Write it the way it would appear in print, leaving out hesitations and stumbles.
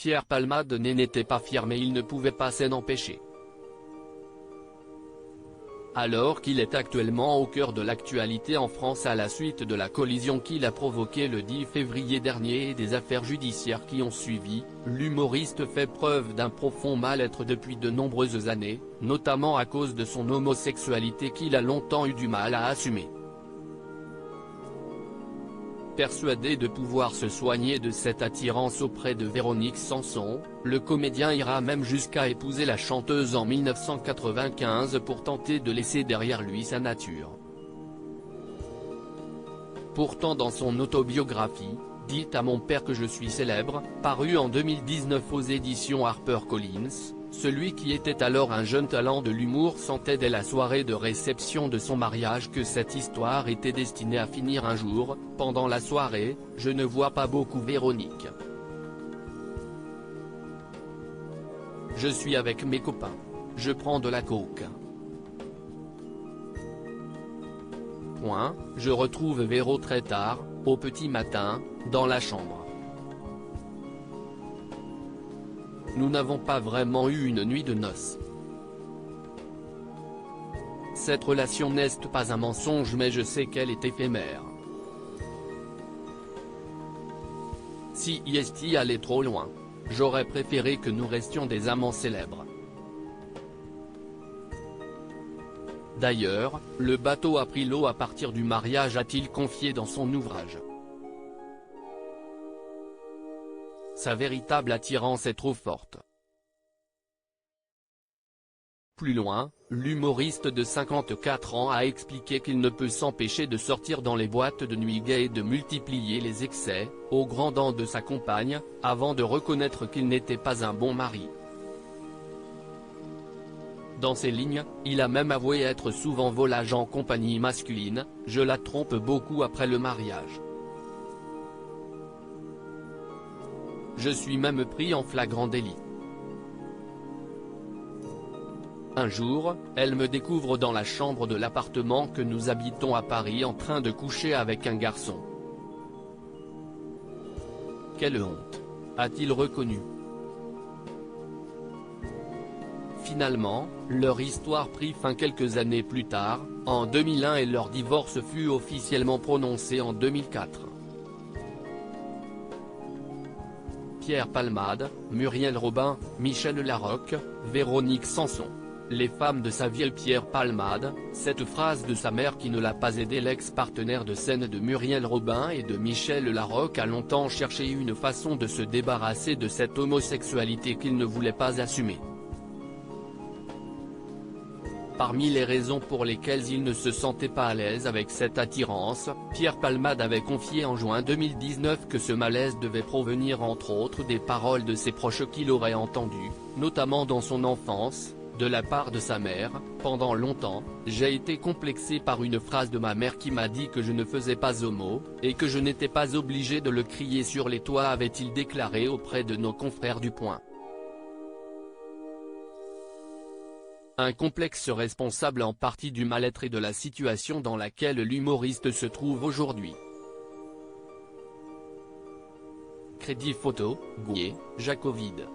Pierre Palmade n'était pas fier mais il ne pouvait pas s'en empêcher. Alors qu'il est actuellement au cœur de l'actualité en France à la suite de la collision qu'il a provoquée le 10 février dernier et des affaires judiciaires qui ont suivi, l'humoriste fait preuve d'un profond mal-être depuis de nombreuses années, notamment à cause de son homosexualité qu'il a longtemps eu du mal à assumer. Persuadé de pouvoir se soigner de cette attirance auprès de Véronique Sanson, le comédien ira même jusqu'à épouser la chanteuse en 1995 pour tenter de laisser derrière lui sa nature. Pourtant dans son autobiographie, « Dites à mon père que je suis célèbre », paru en 2019 aux éditions HarperCollins, celui qui était alors un jeune talent de l'humour sentait dès la soirée de réception de son mariage que cette histoire était destinée à finir un jour. Pendant la soirée, je ne vois pas beaucoup Véronique. Je suis avec mes copains. Je prends de la coke. Je retrouve Véro très tard, au petit matin, dans la chambre. Nous n'avons pas vraiment eu une nuit de noces. Cette relation n'est pas un mensonge mais je sais qu'elle est éphémère. Si est allait trop loin, j'aurais préféré que nous restions des amants célèbres. D'ailleurs, le bateau a pris l'eau à partir du mariage, a-t-il confié dans son ouvrage. Sa véritable attirance est trop forte. Plus loin, l'humoriste de 54 ans a expliqué qu'il ne peut s'empêcher de sortir dans les boîtes de nuit gays et de multiplier les excès, aux grandes dents de sa compagne, avant de reconnaître qu'il n'était pas un bon mari. Dans ses lignes, il a même avoué être souvent volage en compagnie masculine, « Je la trompe beaucoup après le mariage. Je suis même pris en flagrant délit. Un jour, elle me découvre dans la chambre de l'appartement que nous habitons à Paris en train de coucher avec un garçon. Quelle honte !» a-t-il reconnu. Finalement, leur histoire prit fin quelques années plus tard, en 2001 et leur divorce fut officiellement prononcé en 2004. Pierre Palmade, Muriel Robin, Michel Larocque, Véronique Sanson. Les femmes de sa vie. Pierre Palmade, cette phrase de sa mère qui ne l'a pas aidé. L'ex-partenaire de scène de Muriel Robin et de Michel Larocque a longtemps cherché une façon de se débarrasser de cette homosexualité qu'il ne voulait pas assumer. Parmi les raisons pour lesquelles il ne se sentait pas à l'aise avec cette attirance, Pierre Palmade avait confié en juin 2019 que ce malaise devait provenir entre autres des paroles de ses proches qu'il aurait entendues, notamment dans son enfance, de la part de sa mère. « Pendant longtemps, j'ai été complexé par une phrase de ma mère qui m'a dit que je ne faisais pas homo, et que je n'étais pas obligé de le crier sur les toits », avait-il déclaré auprès de nos confrères du Point. Un complexe responsable en partie du mal-être et de la situation dans laquelle l'humoriste se trouve aujourd'hui. Crédit photo, Gouillet, Jacovide.